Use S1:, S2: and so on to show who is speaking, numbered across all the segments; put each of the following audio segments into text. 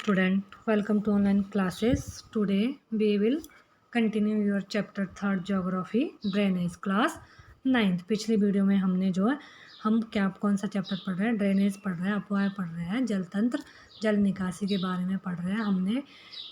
S1: student, welcome to online classes. Today we will continue your chapter 3rd geography drainage class 9th। पिछली video में हमने जो है हम क्या कौन सा चैप्टर पढ़ रहे हैं, ड्रेनेज पढ़ रहे हैं, अपवाह पढ़ रहे हैं, जल तंत्र जल निकासी के बारे में पढ़ रहे हैं। हमने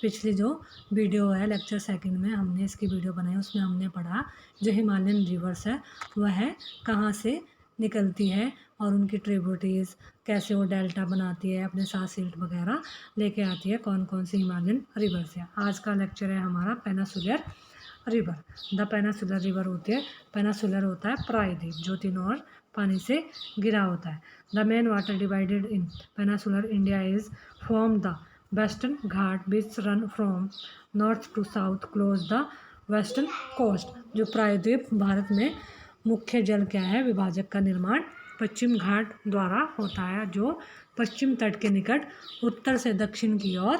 S1: पिछली जो वीडियो है लेक्चर सेकंड में हमने इसकी वीडियो बनाई, उसमें हमने पढ़ा जो हिमालयन रिवर्स है वह कहाँ से निकलती है और उनकी ट्रिब्यूटरीज कैसे वो डेल्टा बनाती है, अपने साथ सिल्ट वगैरह लेके आती है, कौन कौन सी हिमालयन रिवर्स है। आज का लेक्चर है हमारा peninsular river. The peninsular river होती है, पेनिनसुलर होता है प्रायद्वीप जो तीनों ओर पानी से घिरा होता है। The main water divided in peninsular India is from the western Ghat which run from north to south close the western coast. जो प्रायद्वीप भारत में मुख्य जल क्या है विभाजक का निर्माण पश्चिम घाट द्वारा होता है जो पश्चिम तट के निकट उत्तर से दक्षिण की ओर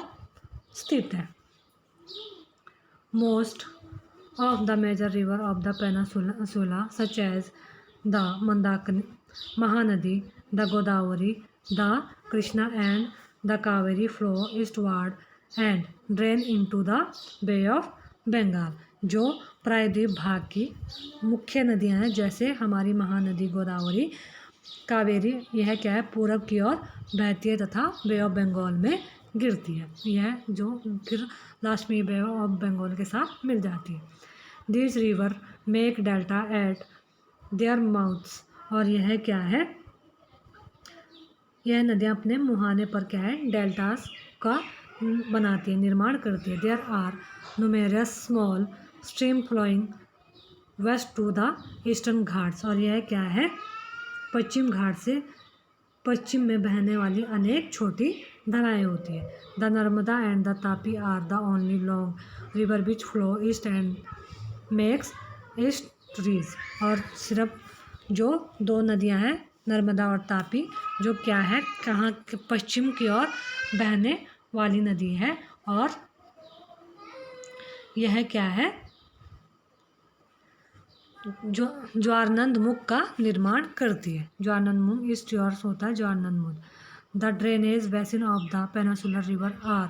S1: स्थित है। Most of the major river of the peninsula such as the Mandakini, Mahanadi, the Godavari, the Krishna and the Kaveri flow eastward and drain into the Bay of Bengal. जो प्रायद्वीप भाग की मुख्य नदियां हैं जैसे हमारी महानदी गोदावरी कावेरी, यह क्या है पूरब की ओर बहती है तथा बे ऑफ बंगाल में गिरती है। यह जो फिर लास्ट में बे ऑफ बंगाल के साथ मिल जाती है। This river make delta eight there mouths, और यह क्या है यह नदियाँ अपने मुहाने पर क्या है डेल्टास का बनाती है, निर्माण करती है। There are numerous small stream flowing west to the Eastern Ghats, और यह क्या है पश्चिम घाट से पश्चिम में बहने वाली अनेक छोटी धाराएं होती है। The Narmada and the Tapi are the only long river which flow east and makes estuaries, और सिर्फ जो दो नदियां हैं नर्मदा और तापी जो क्या है कहाँ पश्चिम की ओर बहने वाली नदी है, और यह क्या है जो ज्वारनंद मुख का निर्माण करती है। ज्वारनंद मुख ईस्ट ओर होता है ज्वारनंद मुख। The drainage basin of the peninsular river are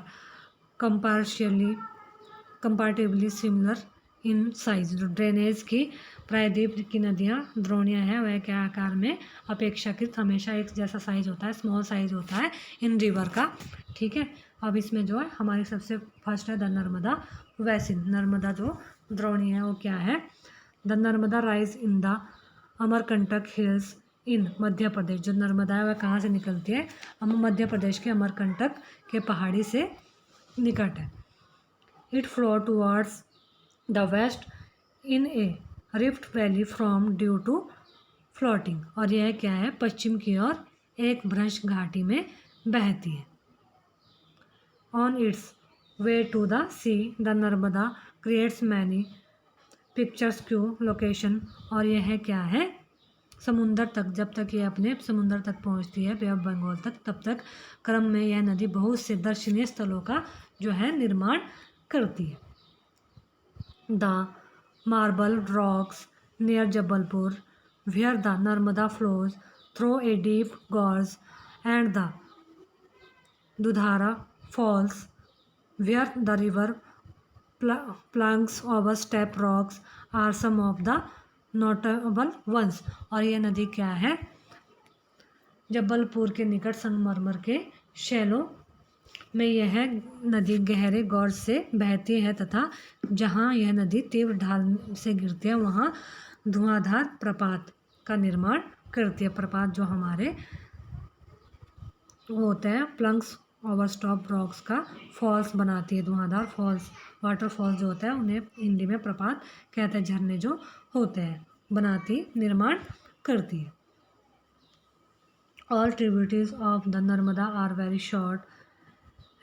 S1: comparatively similar in size. जो ड्रेनेज की प्रायद्वीप की नदियाँ द्रोणियाँ हैं वह क्या आकार में अपेक्षाकृत हमेशा एक जैसा साइज होता है, स्मॉल साइज होता है इन रिवर का। ठीक है, अब इसमें जो है हमारी सबसे फर्स्ट है द नर्मदा बेसिन। नर्मदा जो द्रोणी है वो क्या है the Narmada rise in the Amarkantak hills in Madhya Pradesh. जो नर्मदा है वह कहाँ से निकलती है मध्य प्रदेश के अमरकंटक के पहाड़ी से निकट है। It flow towards the west in a rift valley from due to floating, और यह क्या है पश्चिम की ओर एक भ्रंश घाटी में बहती है। On its way to the sea the Narmada creates many picturesque location, और यह क्या है समुंदर तक जब तक ये अपने समुंदर तक पहुंचती है बे ऑफ बंगाल तक तब तक क्रम में यह नदी बहुत से दर्शनीय स्थलों का जो है निर्माण करती है। The marble rocks near Jabalpur where the Narmada flows through a deep gorge and the Dudhara falls where the river planks over step rocks are some of the notable ones, और यह नदी क्या है जबलपुर के निकट संगमरमर के शैलों में यह नदी गहरे गॉर्ज से बहती है तथा जहाँ यह नदी तीव्र ढाल से गिरती है वहाँ धुआंधार प्रपात का निर्माण करती है। प्रपात जो हमारे होते हैं प्लंक्स ओवर स्टॉप रॉक्स का फॉल्स बनाती है, धुआंधार फॉल्स वाटरफॉल्स जो होता है उन्हें हिंदी में प्रपात कहते हैं, झरने जो होते हैं बनाती निर्माण करती है। All tributaries of the Narmada are very short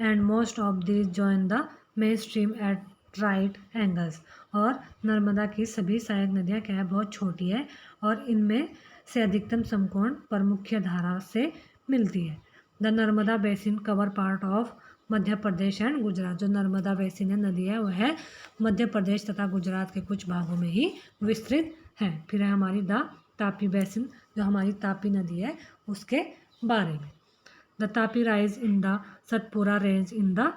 S1: and most of these join the main stream at right angles, और नर्मदा की सभी सहायक नदियाँ क्या है बहुत छोटी है और इनमें से अधिकतम समकोण पर मुख्य धारा से मिलती है। The Narmada basin cover part of Madhya Pradesh and Gujarat. जो नर्मदा बेसिन है नदी है वह मध्य प्रदेश तथा गुजरात के कुछ भागों में ही विस्तृत है। फिर है हमारी द तापी बेसिन जो हमारी तापी नदी है उसके बारे में। The Tapi rise in the Satpura range in the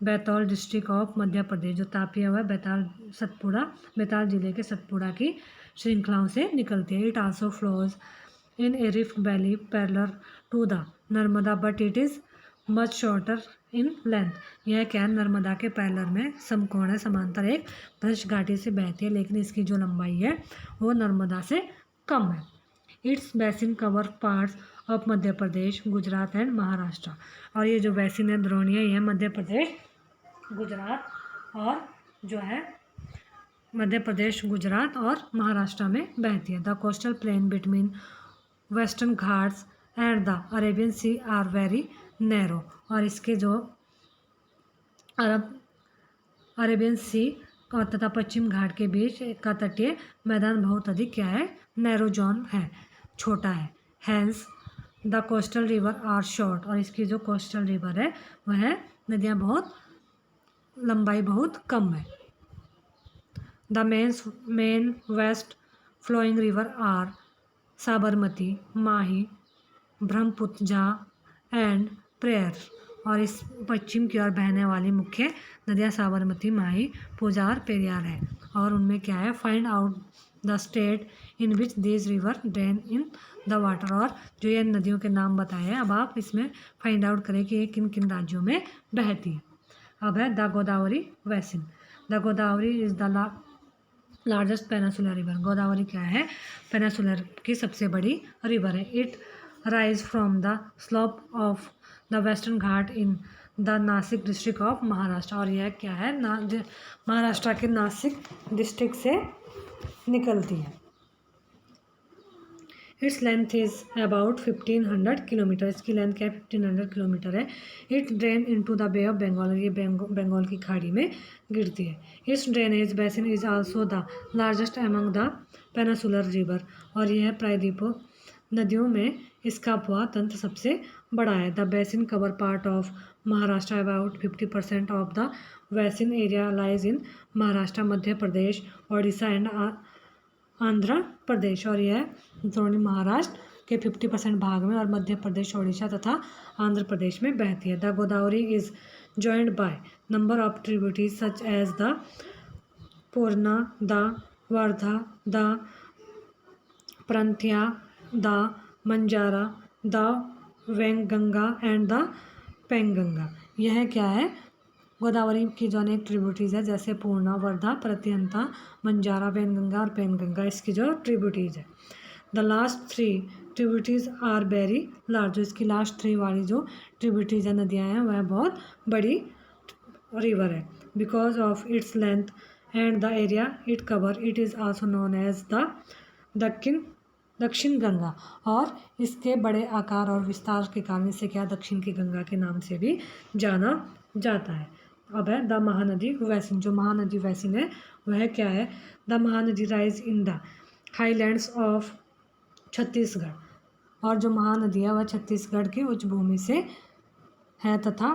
S1: Betul district of Madhya Pradesh. जो तापी है वह बैताल जिले के सतपुरा की श्रृंखलाओं से निकलती है। It also flows in a rift valley parallel to the Narmada but it is much shorter in length. यह क्या है, नर्मदा के पैरेलल में समकोण है, समांतर एक भ्रश घाटी से बहती है, लेकिन इसकी जो लंबाई है वो नर्मदा से कम है। It's basin cover parts of Madhya Pradesh, Gujarat and Maharashtra. और ये जो बेसिन है द्रोणी है, यह मध्य प्रदेश, गुजरात और जो है मध्य प्रदेश, गुजरात और महाराष्ट्र में बहती है। The coastal plain between Western Ghats and the Arabian sea are very narrow. और इसके जो अरेबियन सी और तथा पश्चिम घाट के बीच का तटीय मैदान बहुत अधिक क्या है, नैरो जोन है, छोटा है। Hence the coastal river are short. और इसकी जो कोस्टल रिवर है वह नदियाँ बहुत लंबाई बहुत कम है। The main west flowing river are Sabarmati, Mahi, Brahmaputra and Periyar. और इस पश्चिम की ओर बहने वाली मुख्य नदियाँ साबरमती, माही, पूजार, पेरियार है। और उनमें क्या है, find out the state in which these river drain in the water. और जो ये नदियों के नाम बताए हैं, अब आप इसमें फाइंड आउट करें कि ये किन किन राज्यों में बहती है। अब है the Godavari basin. The Godavari is the largest peninsular river. Godavari क्या है, पेनिसुलर की सबसे बड़ी रिवर है। It rise from the slope of the western Ghat in the Nashik district of Maharashtra. और यह क्या है, महाराष्ट्र के नासिक डिस्ट्रिक्ट से निकलती है। Its length is about 1500 kilometre. इसकी लेंथ क्या है, 1500 किलोमीटर है। It drain into the Bay of Bengal. ये बंगाल की खाड़ी में गिरती है। Its drainage basin is also the largest among the peninsular river. और यह प्रायद्वीप नदियों में इसका अपवाह तंत्र सबसे बड़ा है। The basin cover part of Maharashtra. About 50% of the basin area lies in Maharashtra, Madhya Pradesh, Odisha and Andhra Pradesh. और यह द्रोणी महाराष्ट्र के 50% भाग में और मध्य प्रदेश, ओडिशा तथा आंध्र प्रदेश में बहती है। The Godavari is joined by number of tributaries such as the Purna, the Wardha, the Pranhita, the Manjra, the Wainganga and the Penganga. यह क्या है, गोदावरी की जो अनेक ट्रिब्यूटरीज है, जैसे पूर्णा, वर्धा, प्रत्यंता, मंजारा, वेनगंगा और पेनगंगा, इसकी जो ट्रिब्यूटरीज है। The last 3 tributaries are very large. इसकी लास्ट 3 वाली जो ट्रिब्यूटरीज है, नदियाँ हैं, वह बहुत बड़ी रिवर है। Because of its length and the area it cover, it is also known as the Dakshin Ganga. और इसके बड़े आकार और विस्तार के कारण इसे क्या, दक्षिण की गंगा के नाम से भी जाना जाता है। अब है द महानदी बेसिन। जो महानदी बेसिन है वह क्या है, the Mahanadi rise in the highlands of Chhattisgarh. और जो महानदी है वह छत्तीसगढ़ की उच्च भूमि से है तथा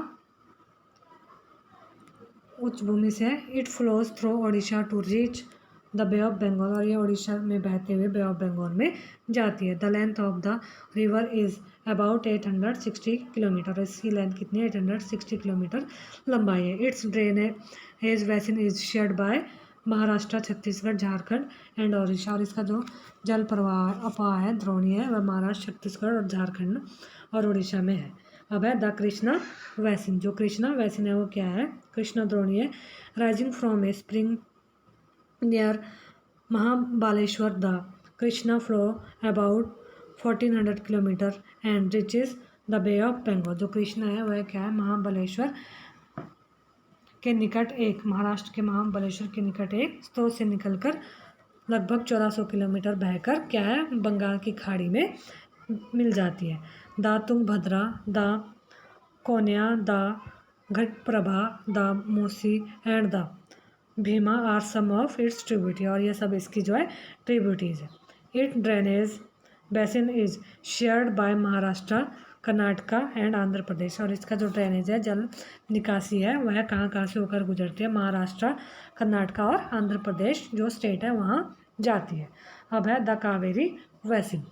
S1: it flows through Odisha to reach the Bay of Bengal. और ये ओडिशा में बहते हुए बे ऑफ बंगाल में जाती है। The length of the river is about 860 kilometre. इसकी लेंथ कितनी है, 860 किलोमीटर लंबाई है। Its drainage basin is shared by Maharashtra, Chhattisgarh, Jharkhand and Odisha. और इसका जो जल प्रवाह अपवाह है, द्रोणी है, वह महाराष्ट्र, छत्तीसगढ़ और झारखंड और उड़ीसा में है। अब है द कृष्णा बेसिन। जो कृष्णा बेसिन है वो क्या है, कृष्णा द्रोणी है। Rising from a spring near Mahabaleshwar, the Krishna flow about 1400 kilometre and reaches the Bay of Bengal. जो कृष्णा है वह क्या है, महाबलेश्वर के निकट एक, महाराष्ट्र के महाबलेश्वर के निकट एक स्रोत से निकलकर लगभग 1400 किलोमीटर बहकर क्या है, बंगाल की खाड़ी में मिल जाती है। The Tungabhadra, the Koyna, the Ghataprabha, the Musi and the Bhima are some of its tributary. और ये सब इसकी जो है ट्रिब्यूटरीज है। It drainage basin is shared by Maharashtra, Karnataka and Andhra Pradesh. और इसका जो ड्रेनेज है, जल निकासी है, वह कहाँ से होकर गुजरती है, महाराष्ट्र, कर्नाटका और आंध्र प्रदेश जो स्टेट है वहाँ जाती है। अब है the Kaveri basin.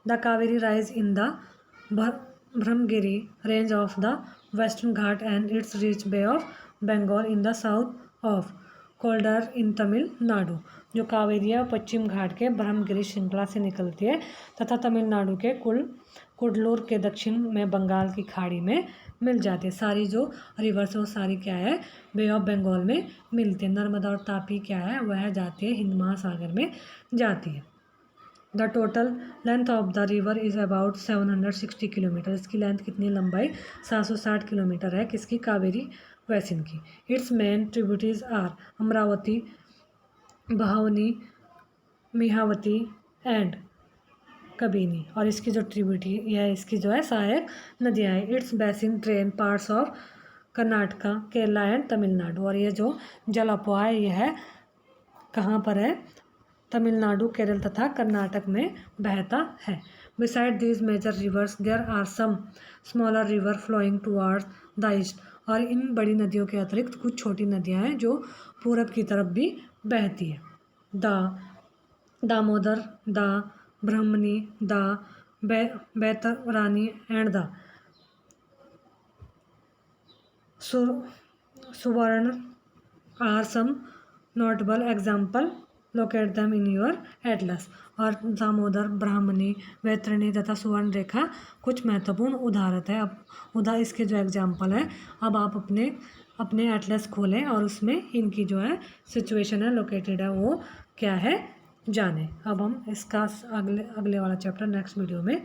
S1: The Kaveri rise in the Brahmagiri range of the western Ghat and its reach bay of Bengal in the south of Cuddalore in Tamil Nadu. जो कावेरी है पश्चिम घाट के ब्रह्मगिरी श्रृंखला से निकलती है तथा तमिलनाडु के कुडलोर के दक्षिण में बंगाल की खाड़ी में मिल जाती है। सारी जो रिवर्स वो सारी क्या है, बे ऑफ बंगाल में मिलती है। नर्मदा और तापी क्या है, वह जाती है हिंद महासागर में जाती है। The total length of the river is about 760 kilometre. इसकी लेंथ कितनी, लंबाई 760 किलोमीटर है। किसकी, कावेरी वैसिन की। Its main tributaries are Amaravati, Bhavani, Hemavati and Kabini. और इसकी जो ट्रिब्यूटरी है, इसकी जो है सहायक नदियाँ हैं। It's basin drain parts of Karnataka, Kerala and Tamil Nadu. और ये जो जल अपवाह है, यह है कहाँ पर है, तमिलनाडु, केरल तथा कर्नाटक में बहता है। Besides these major rivers there are some smaller river flowing towards the east. और इन बड़ी नदियों के अतिरिक्त कुछ छोटी नदियाँ हैं जो पूरब की तरफ भी बहती है। Damodar, the Brahmani, the Baitarani and the Subarna are some notable example. Locate them in your atlas. और दामोदर, ब्राह्मणी, वैतरणी तथा सुवर्ण रेखा कुछ महत्वपूर्ण उदाहरण है। अब इसके जो एग्जाम्पल है, अब आप अपने एटलस खोलें और उसमें इनकी जो है सिचुएशन है, लोकेटेड है, वो क्या है जाने। अब हम इसका अगले वाला चैप्टर नेक्स्ट वीडियो में